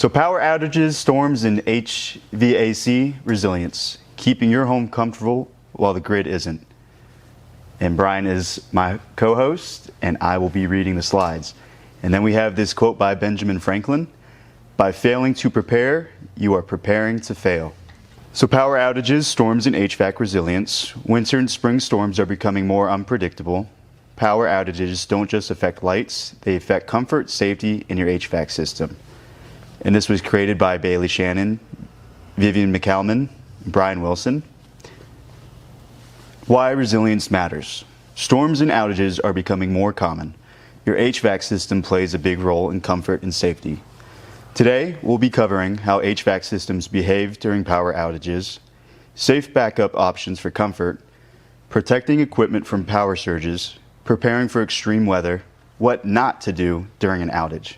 So power outages, storms, and HVAC resilience, keeping your home comfortable while the grid isn't. And Brian is my co-host, and I will be reading the slides. And then we have this quote by Benjamin Franklin: "By failing to prepare, you are preparing to fail." So power outages, storms, and HVAC resilience. Winter and spring storms are becoming more unpredictable. Power outages don't just affect lights, they affect comfort, safety, in your HVAC system. And this was created by Bailey Shannon, Vivian McCalman, and Brian Wilson. Why resilience matters. Storms and outages are becoming more common. Your HVAC system plays a big role in comfort and safety. Today, we'll be covering how HVAC systems behave during power outages, safe backup options for comfort, protecting equipment from power surges, preparing for extreme weather, what not to do during an outage.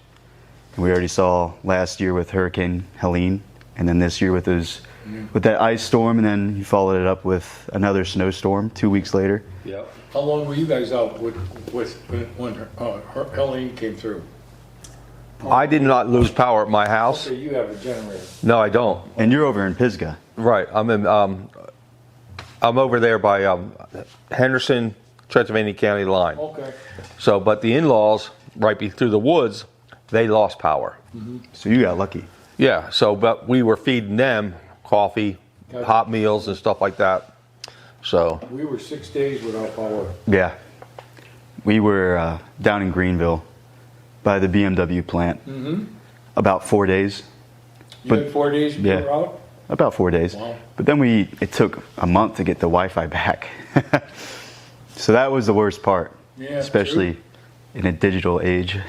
And we already saw last year with Hurricane Helene, and then this year with that ice storm, and then you followed it up with another snowstorm 2 weeks later. Yeah. How long were you guys out when Helene came through? I did not lose power at my house. Okay, you have a generator. No, I don't. And you're over in Pisgah. Right. I'm over there by Henderson, Transylvania County line. Okay. So, but the in-laws, right through the woods, they lost power. Mm-hmm. So you got lucky. Yeah. So, but we were feeding them coffee, hot meals, and stuff like that. So we were 6 days without power. Yeah. We were down in Greenville by the BMW plant. Mm-hmm. About 4 days. You had 4 days you were out? About 4 days. Wow. But then it took a month to get the Wi-Fi back. So that was the worst part, especially true. In a digital age.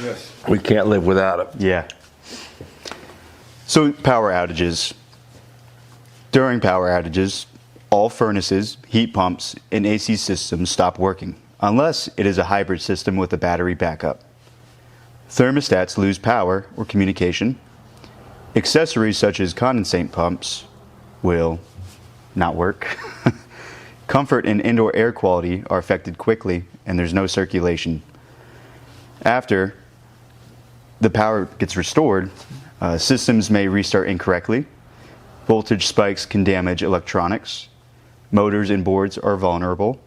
Yes. we can't live without it. Yeah. So power outages. During power outages, all furnaces, heat pumps, and AC systems stop working, unless it is a hybrid system with a battery backup. Thermostats lose power or communication. Accessories such as condensate pumps will not work. Comfort and indoor air quality are affected quickly, and there's no circulation. After the power gets restored, systems may restart incorrectly. Voltage spikes can damage electronics. Motors and boards are vulnerable.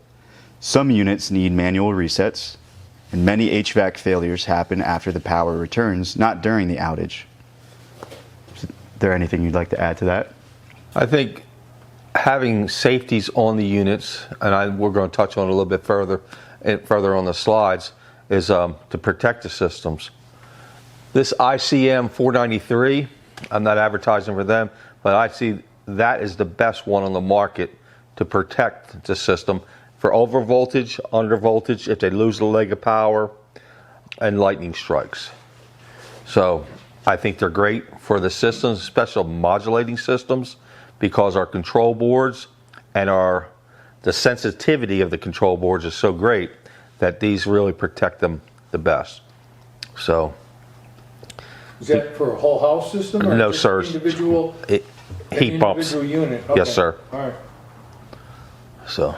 Some units need manual resets, and many HVAC failures happen after the power returns, not during the outage. Is there anything you'd like to add to that? I think having safeties on the units, and we're going to touch on it a little bit further on the slides, is to protect the systems. This ICM 493, I'm not advertising for them, but I see that is the best one on the market to protect the system for over voltage, under voltage, if they lose a leg of power, and lightning strikes. So I think they're great for the systems, special modulating systems, because our control boards and the sensitivity of the control boards is so great that these really protect them the best. So. Is that for a whole house system? Or No, just sir. Individual Heat pumps. Individual unit. Okay. Yes, sir. All right. So.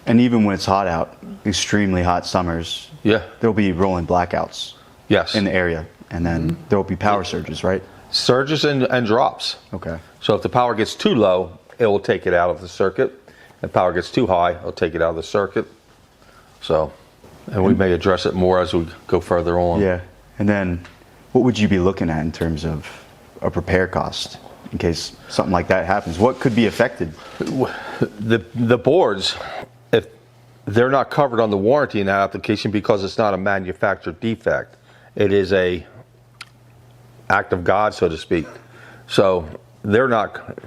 And even when it's hot out, extremely hot summers, Yeah. there'll be rolling blackouts Yes. in the area, and then there'll be power surges, right? Surges and drops. Okay. So if the power gets too low, it will take it out of the circuit. If power gets too high, it'll take it out of the circuit. So, and we may address it more as we go further on. Yeah. And then what would you be looking at in terms of a repair cost in case something like that happens? What could be affected? The boards, if they're not covered on the warranty in that application because it's not a manufactured defect, it is a act of God, so to speak. So they're not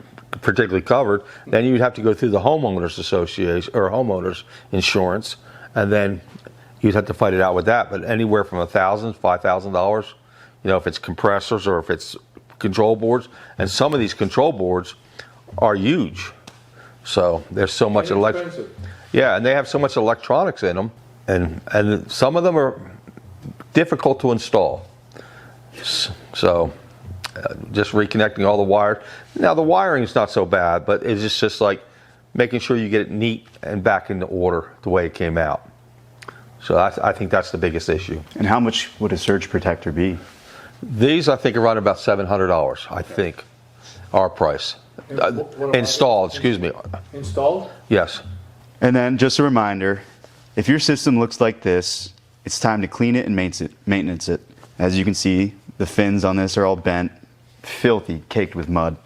particularly covered. Then you'd have to go through the homeowners association or homeowners insurance, and then you'd have to fight it out with that. But anywhere from $1,000, $5,000, if it's compressors or if it's control boards, and some of these control boards are huge. So there's so much electric. Yeah, and they have so much electronics in them, and some of them are difficult to install. So just reconnecting all the wires. Now the wiring is not so bad, but it's just like making sure you get it neat and back into order the way it came out. So I think that's the biggest issue. And how much would a surge protector be? These, I think, are around about $700, I think, our price. And what about Installed, excuse me. Installed? Yes. And then just a reminder, if your system looks like this, it's time to clean it and maintenance it. As you can see, the fins on this are all bent, filthy, caked with mud,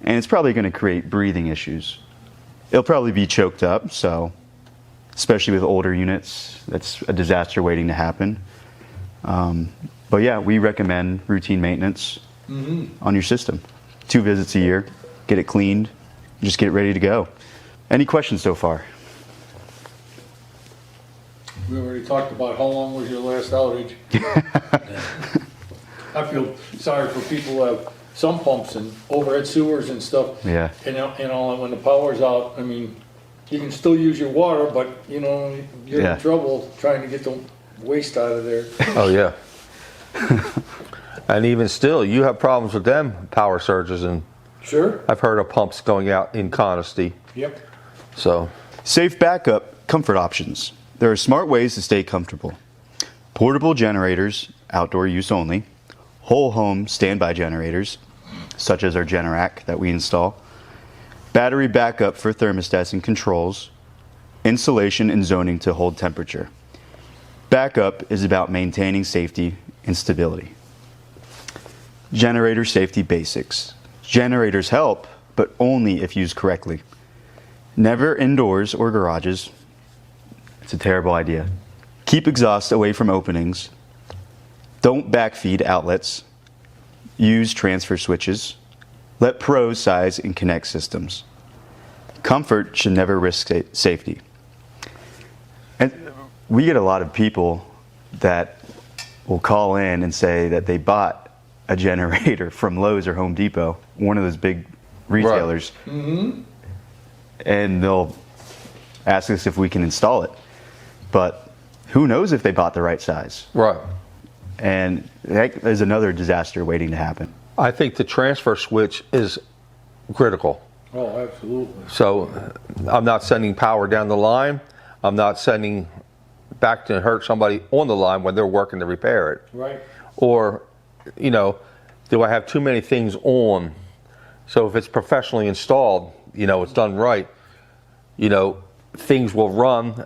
and it's probably going to create breathing issues. It'll probably be choked up, so especially with older units, that's a disaster waiting to happen. But yeah, we recommend routine maintenance on your system. 2 visits a year, get it cleaned, just get it ready to go. Any questions so far? We already talked about how long was your last outage. I feel sorry for people who have some pumps and overhead sewers and stuff. Yeah. And all, when the power's out, I mean, you can still use your water, but you know, you're Yeah. in trouble trying to get the waste out of there. Oh, yeah. And even still, you have problems with them power surges, and Sure? I've heard of pumps going out in Conisty. Yep. So, Safe backup comfort options. There are smart ways to stay comfortable. Portable generators, outdoor use only. Whole home standby generators, such as our Generac that we install. Battery backup for thermostats and controls. Insulation and zoning to hold temperature. Backup is about maintaining safety and stability. Generator safety basics. Generators help, but only if used correctly. Never indoors or garages. It's a terrible idea. Keep exhaust away from openings. Don't backfeed outlets. Use transfer switches. Let pros size and connect systems. Comfort should never risk safety. And we get a lot of people that will call in and say that they bought a generator from Lowe's or Home Depot, one of those big retailers, and they'll ask us if we can install it. But who knows if they bought the right size? right. And that is another disaster waiting to happen. I think the transfer switch is critical. Oh, absolutely. So I'm not sending power down the line. I'm not sending back to hurt somebody on the line when they're working to repair it. Right. Or, you know, do I have too many things on? So if it's professionally installed, you know, it's done right, you know, things will run.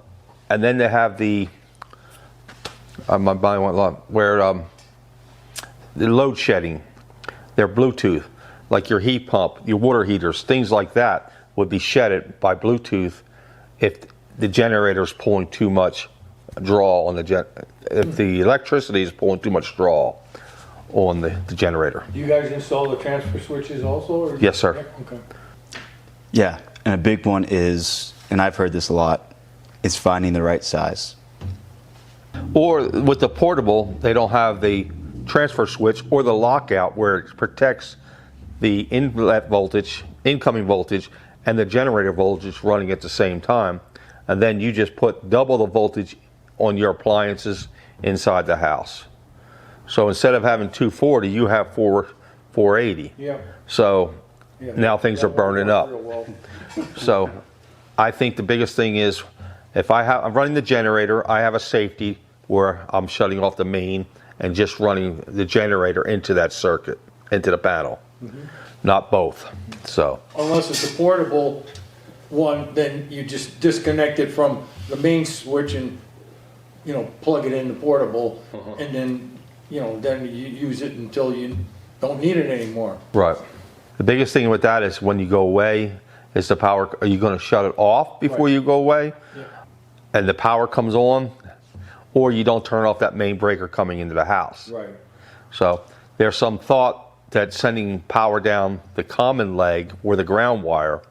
And then they have the, I'm buying one lot, where the load shedding, their Bluetooth, like your heat pump, your water heaters, things like that would be shedded by Bluetooth if the generator is pulling too much draw on the if the electricity is pulling too much draw on the generator. Do you guys install the transfer switches also? Or? Yes, sir. Yep, okay. Yeah, and a big one is, and I've heard this a lot, is finding the right size. Or with the portable, they don't have the transfer switch or the lockout where it protects the inlet voltage, incoming voltage, and the generator voltage running at the same time. And then you just put double the voltage on your appliances inside the house. So instead of having 240, you have 480. Yeah. So Yeah, now things are that burning works up. real well. So I think the biggest thing is if I'm running the generator, I have a safety where I'm shutting off the main and just running the generator into that circuit, into the panel, not both. So, Unless it's a portable one, then you just disconnect it from the main switch and, you know, plug it in the portable, and then, you know, then you use it until you don't need it anymore. right. The biggest thing with that is when you go away, is the power, are you going to shut it off before Right. you go away? Yeah. And the power comes on, or you don't turn off that main breaker coming into the house. Right. So there's some thought that sending power down the common leg or the ground wire,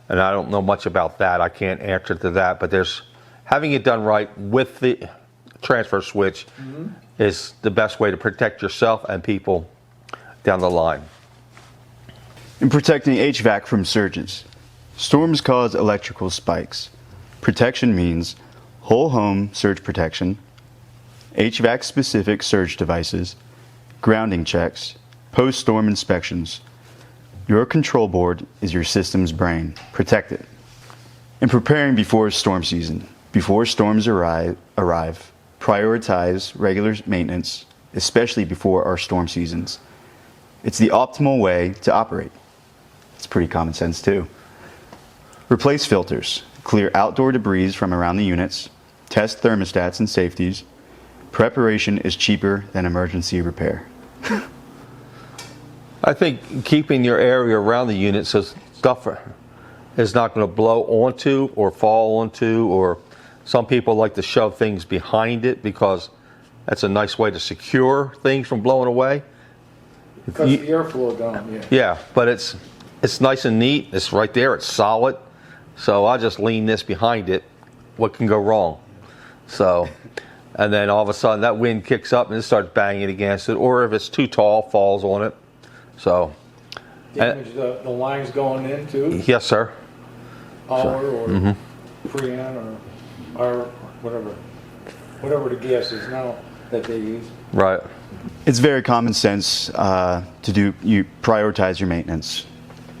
and I don't know much about that, I can't answer to that, but there's having it done right with the transfer switch is the best way to protect yourself and people down the line. And protecting HVAC from surges. Storms cause electrical spikes. Protection means whole home surge protection, HVAC specific surge devices, grounding checks, post-storm inspections. Your control board is your system's brain. Protect it. And preparing before storm season. Before storms arrive, prioritize regular maintenance, especially before our storm seasons. It's the optimal way to operate. It's pretty common sense too. Replace filters, clear outdoor debris from around the units, test thermostats and safeties. Preparation is cheaper than emergency repair. I think keeping your area around the unit so stuff is not going to blow onto or fall onto, or some people like to shove things behind it because that's a nice way to secure things from blowing away. Cuts the airflow down, yeah. Yeah, but it's nice and neat. It's right there. It's solid. So I just lean this behind it. What can go wrong? So, and then all of a sudden that wind kicks up and it starts banging against it, or if it's too tall, falls on it. So, Damage the lines going in too? yes, sir. Power or Freon or whatever the gas is now that they use. Right. It's very common sense you prioritize your maintenance.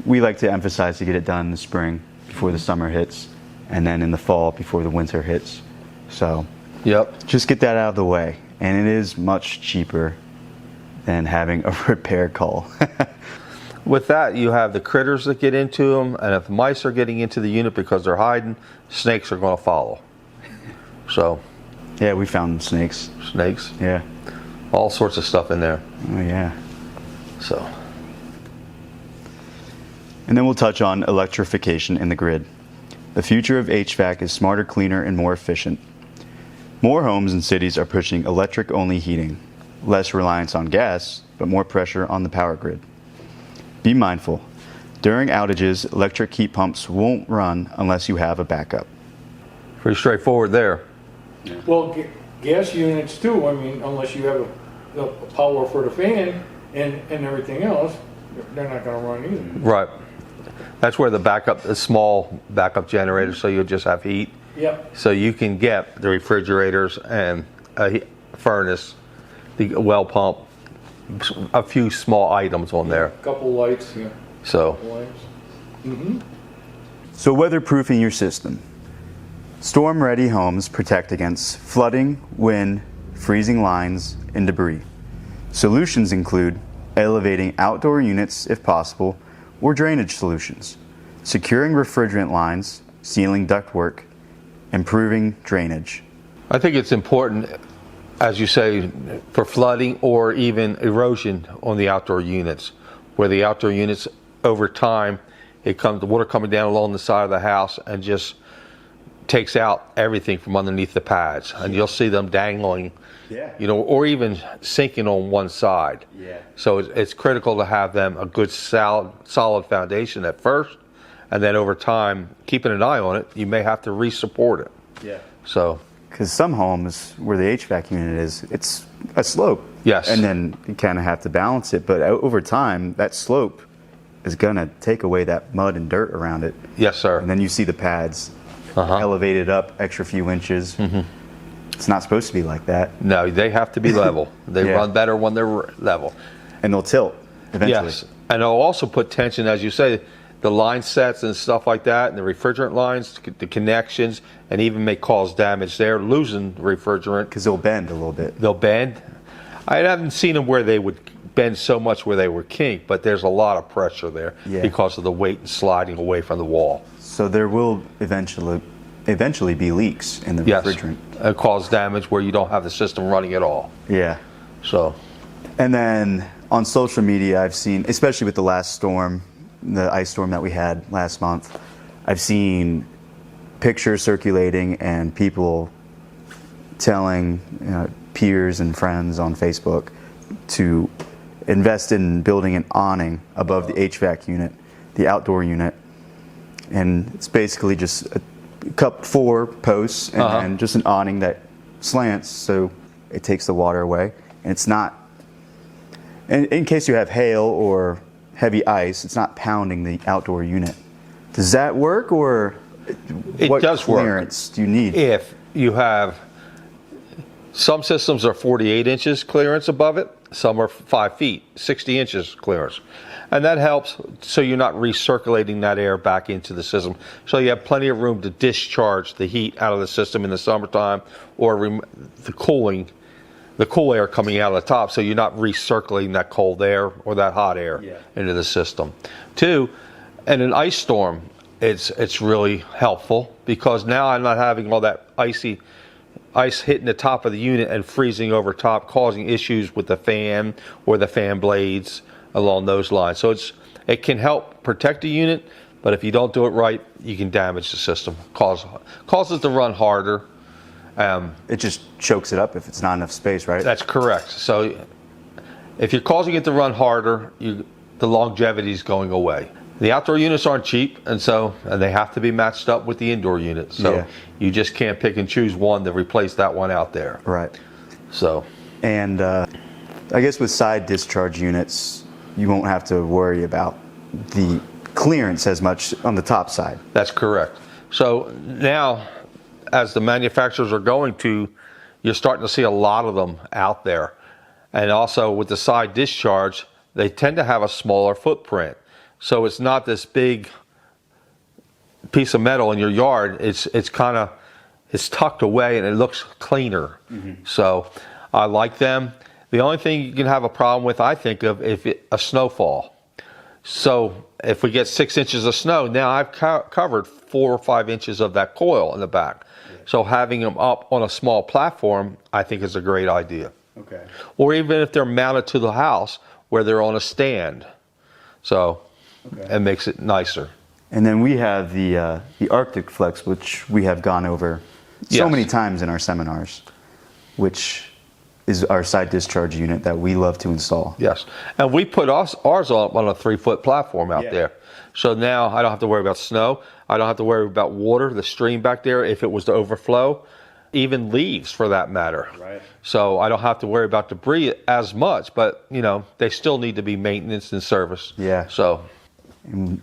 We like to emphasize to get it done in the spring before the summer hits, and then in the fall before the winter hits. So Yep. just get that out of the way, and it is much cheaper than having a repair call. With that, you have the critters that get into them, and if mice are getting into the unit because they're hiding, snakes are going to follow. So, Yeah, we found snakes. snakes, Yeah. all sorts of stuff in there. Oh yeah. So, And then we'll touch on electrification in the grid. The future of HVAC is smarter, cleaner, and more efficient. More homes and cities are pushing electric-only heating. Less reliance on gas, but more pressure on the power grid. Be mindful. During outages, electric heat pumps won't run unless you have a backup. pretty straightforward there. Well, gas units too, I mean, unless you have the power for the fan and everything else, they're not gonna run either. Right. That's where the small backup generator, so you'll just have heat. Yep, So you can get the refrigerators and a furnace, the well pump, a few small items on there. couple lights, yeah, So, lights. So weatherproofing your system. Storm-ready homes protect against flooding, wind, freezing lines, and debris. Solutions include elevating outdoor units if possible, or drainage solutions, securing refrigerant lines, sealing ductwork, improving drainage. I think it's important, as you say, for flooding or even erosion on the outdoor units, where the outdoor units over time, the water coming down along the side of the house and just takes out everything from underneath the pads, and you'll see them dangling, or even sinking on one side. So it's critical to have them a good solid foundation at first, and then over time, keeping an eye on it, you may have to re-support it. So, Because some homes where the HVAC unit is, it's a slope. Yes. And then you kind of have to balance it, but over time, that slope is going to take away that mud and dirt around it. yes, sir. And then you see the pads elevated up extra few inches. It's not supposed to be like that. No, they have to be level. They Yeah. run better when they're level. And they'll tilt eventually. Yes, and it'll also put tension, as you say, the line sets and stuff like that, and the refrigerant lines, the connections, and even may cause damage there, losing refrigerant. Because they'll bend a little bit. They'll bend. I haven't seen them where they would bend so much where they were kinked, but there's a lot of pressure there because of the weight and sliding away from the wall. So there will eventually be leaks in the refrigerant. It cause damage where you don't have the system running at all. Yeah. So, And then on social media, I've seen, especially with the last storm, the ice storm that we had last month, I've seen pictures circulating and people telling peers and friends on Facebook to invest in building an awning above the HVAC unit, the outdoor unit. And it's basically just a four posts and then just an awning that slants so it takes the water away. And it's not, in case you have hail or heavy ice, it's not pounding the outdoor unit. Does that work, or what does work. clearance do you need? if you have, some systems are 48 inches clearance above it, some are 5 feet, 60 inches clearance. And that helps so you're not recirculating that air back into the system. So you have plenty of room to discharge the heat out of the system in the summertime, or the cooling the cool air coming out of the top, so you're not recirculating that cold air or that hot air into the system. 2, in an ice storm, it's really helpful because now I'm not having all that ice hitting the top of the unit and freezing over top, causing issues with the fan or the fan blades along those lines. So it can help protect the unit, but if you don't do it right, you can damage the system, cause it to run harder. It just chokes it up if it's not enough space, right? That's correct. So if you're causing it to run harder, the longevity is going away. The outdoor units aren't cheap, and they have to be matched up with the indoor units. So you just can't pick and choose one to replace that one out there. Right. So. And I guess with side discharge units, you won't have to worry about the clearance as much on the top side. That's correct. So now, as the manufacturers are going to, you're starting to see a lot of them out there. And also with the side discharge, they tend to have a smaller footprint. So it's not this big piece of metal in your yard. It's tucked away and it looks cleaner. So I like them. The only thing you can have a problem with, I think of, a snowfall. So if we get 6 inches of snow, now I've covered 4 or 5 inches of that coil in the back. So having them up on a small platform, I think is a great idea. Okay. Or even if they're mounted to the house where they're on a stand. So it makes it nicer. And then we have the ArcticFlex, which we have gone over so many times in our seminars, which is our side discharge unit that we love to install. Yes. And we put ours on a 3-foot platform out there. So now I don't have to worry about snow. I don't have to worry about water, the stream back there, if it was to overflow, even leaves for that matter. Right. So I don't have to worry about debris as much, but they still need to be maintenance and service. Yeah. So and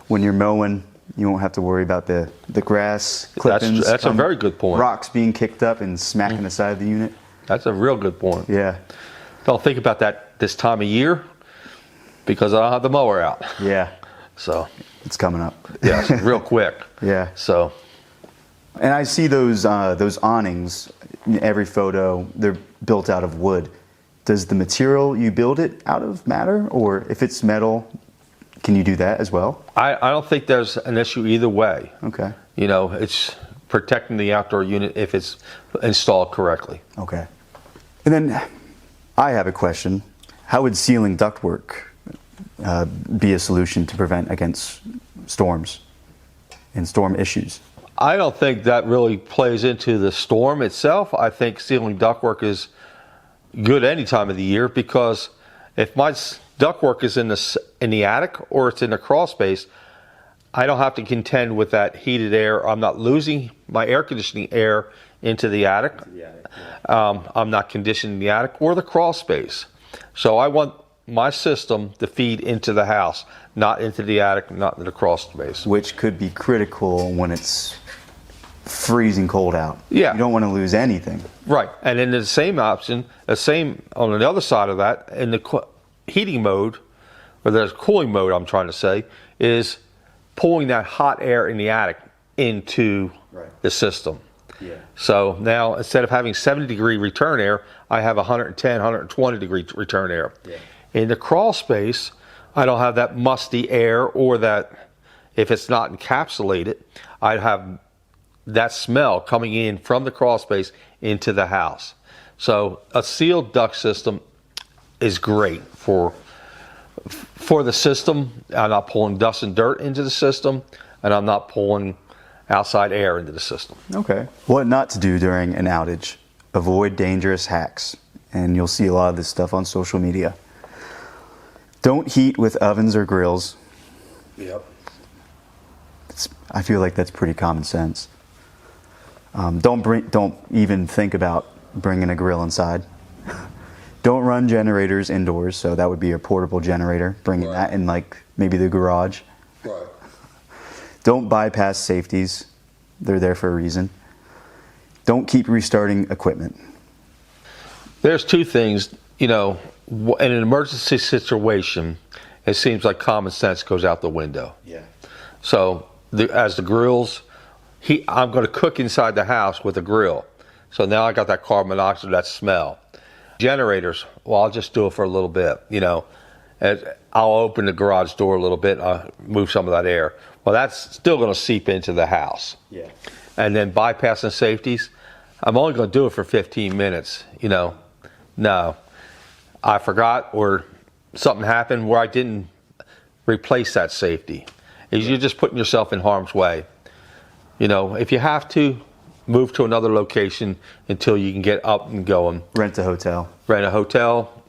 when you're mowing, you won't have to worry about the grass clippings. That's a very good point. Rocks being kicked up and smacking the side of the unit. That's a real good point. Yeah. Don't think about that this time of year because I don't have the mower out. Yeah. So it's coming up. yes, real quick. Yeah. So. And I see those awnings in every photo. They're built out of wood. Does the material you build it out of matter, or if it's metal, can you do that as well? I don't think there's an issue either way. Okay. It's protecting the outdoor unit if it's installed correctly. Okay. And then I have a question. How would sealing ductwork be a solution to prevent against storms and storm issues? I don't think that really plays into the storm itself. I think sealing ductwork is good any time of the year because if my ductwork is in the attic or it's in the crawl space, I don't have to contend with that heated air. I'm not losing my air conditioning air into the attic. I'm not conditioning the attic or the crawl space. So I want my system to feed into the house, not into the attic, not into the crawl space. Which could be critical when it's freezing cold out. Yeah. You don't want to lose anything. Right. And then the same option, on the other side of that, in the heating mode, or the cooling mode I'm trying to say, is pulling that hot air in the attic into the system. Yeah. So now instead of having 70-degree return air, I have 110, 120-degree return air. Yeah. In the crawl space, I don't have that musty air or that, if it's not encapsulated, I'd have that smell coming in from the crawl space into the house. So a sealed duct system is great for the system. I'm not pulling dust and dirt into the system, and I'm not pulling outside air into the system. Okay. What not to do during an outage. Avoid dangerous hacks. And you'll see a lot of this stuff on social media. Don't heat with ovens or grills. Yep. I feel like that's pretty common sense. Don't even think about bringing a grill inside. Don't run generators indoors, so that would be a portable generator. Bringing that in like maybe the garage. Right. Don't bypass safeties. They're there for a reason. Don't keep restarting equipment. There's two things, in an emergency situation, it seems like common sense goes out the window. Yeah. So as the grills, I'm going to cook inside the house with a grill. So now I got that carbon monoxide, that smell. Generators, well, I'll just do it for a little bit, you know. I'll open the garage door a little bit, move some of that air. Well, that's still going to seep into the house. Yeah. And then bypassing safeties, I'm only going to do it for 15 minutes, you know. No, I forgot or something happened where I didn't replace that safety. You're just putting yourself in harm's way. You know, if you have to, move to another location until you can get up and going. Rent a hotel. Rent a hotel,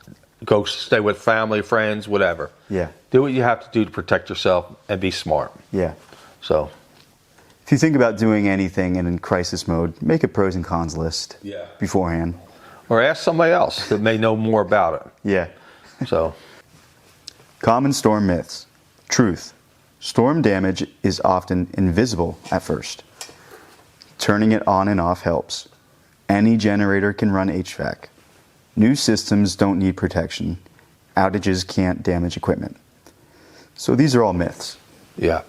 go stay with family, friends, whatever. Yeah. Do what you have to do to protect yourself and be smart. Yeah. So, if you think about doing anything in crisis mode, make a pros and cons list beforehand. or ask somebody else that may know more about it. Yeah. So, Common storm myths. Truth. Storm damage is often invisible at first. Turning it on and off helps. Any generator can run HVAC. New systems don't need protection. Outages can't damage equipment. So these are all myths. yeah.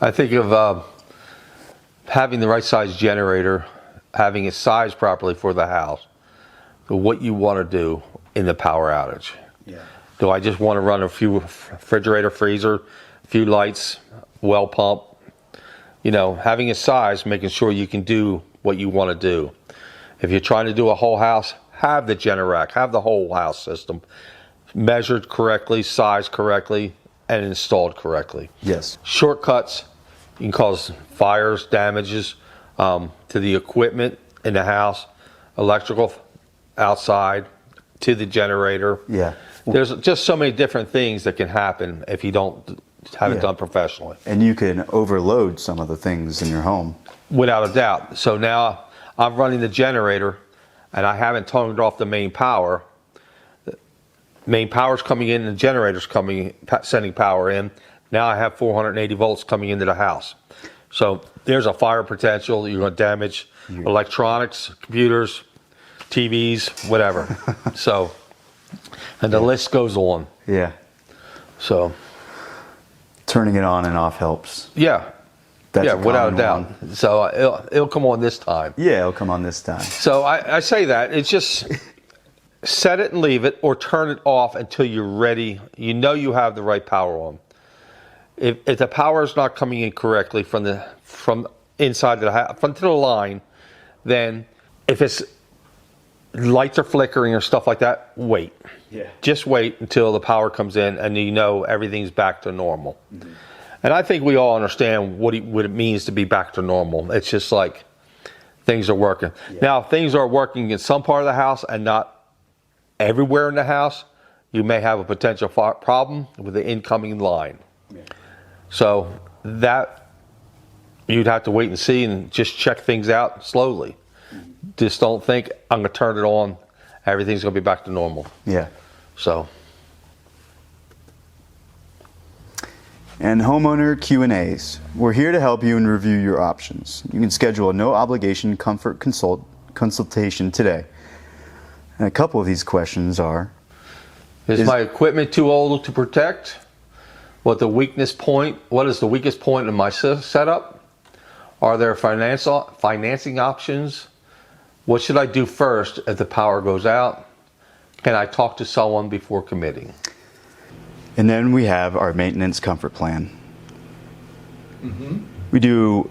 I think of having the right size generator, having it sized properly for the house, what you want to do in the power outage. Yeah. Do I just want to run a few refrigerator, freezer, a few lights, well pump? You know, having a size, making sure you can do what you want to do. If you're trying to do a whole house, have the Generac, have the whole house system measured correctly, sized correctly, and installed correctly. Yes. Shortcuts can cause fires, damages to the equipment in the house, electrical outside, to the generator. Yeah. There's just so many different things that can happen if you don't have it Yeah. done professionally. And you can overload some of the things in your home. Without a doubt. So now I'm running the generator and I haven't turned off the main power. The main power's coming in and the generator's coming, sending power in. Now I have 480 volts coming into the house. So there's a fire potential. You're going to damage electronics, computers, TVs, whatever. So, and the list goes on. Yeah. So, Turning it on and off helps. yeah. That's yeah, a without a common doubt. one. So it'll come on this time. Yeah, it'll come on this time. So I say that. It's just set it and leave it or turn it off until you're ready. You know you have the right power on. If the power is not coming in correctly from inside the house, from to the line, then if it's lights are flickering or stuff like that, wait. Yeah. Just wait until the power comes in and you know everything's back to normal. Mm-hmm. And I think we all understand what it means to be back to normal. It's just like things are working. Yeah. Now, if things are working in some part of the house and not everywhere in the house, you may have a potential problem with the incoming line. Yeah. So that you'd have to wait and see and just check things out slowly. Mm-hmm. Just don't think, I'm going to turn it on, everything's going to be back to normal. Yeah. So. And homeowner Q&As. We're here to help you and review your options. You can schedule a no-obligation comfort consultation today. And a couple of these questions are: Is my equipment too old to protect? What is the weakest point in my setup? Are there financing options? What should I do first if the power goes out? Can I talk to someone before committing? And then we have our maintenance comfort plan. Mm-hmm. We do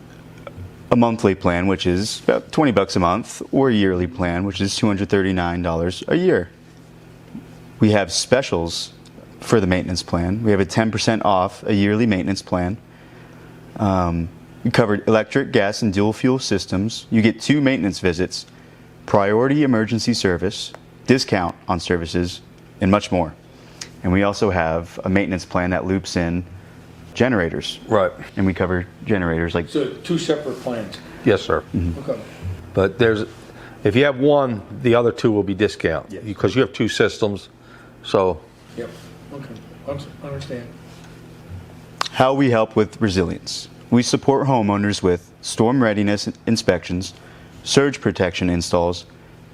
a monthly plan, which is about $20 a month, or a yearly plan, which is $239 a year. We have specials for the maintenance plan. We have a 10% off a yearly maintenance plan. We covered electric, gas, and dual fuel systems. You get 2 maintenance visits, priority emergency service, discount on services, and much more. And we also have a maintenance plan that loops in generators. Right. And we cover generators like... So 2 separate plans. Yes, sir. Mm-hmm. Okay. But if you have one, the other 2 will be discount. Yes. Because you have 2 systems. So. Yep. Okay. Understand. How we help with resilience. We support homeowners with storm readiness inspections, surge protection installs,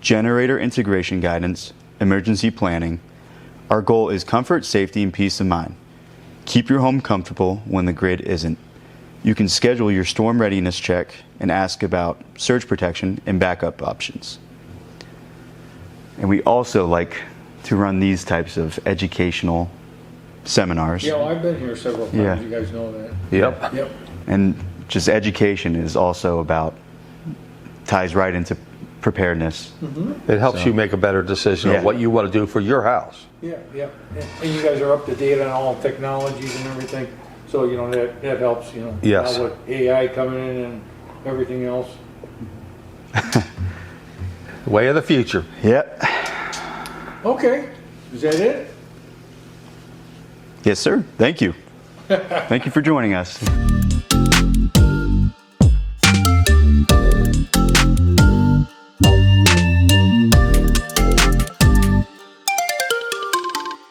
generator integration guidance, emergency planning. Our goal is comfort, safety, and peace of mind. Keep your home comfortable when the grid isn't. You can schedule your storm readiness check and ask about surge protection and backup options. And we also like to run these types of educational seminars. Yeah, well, I've been here several times, Yeah. you guys know that. Yep. Yep. And just education is also ties right into preparedness. It helps you make a better decision Yeah. on what you want to do for your house. Yeah, yeah. And you guys are up to date on all technologies and everything, so, you know, that helps, you know. Yes. Now with AI coming in and everything else. Way of the future. Yep. Okay, is that it? Yes, sir. Thank you. Thank you for joining us.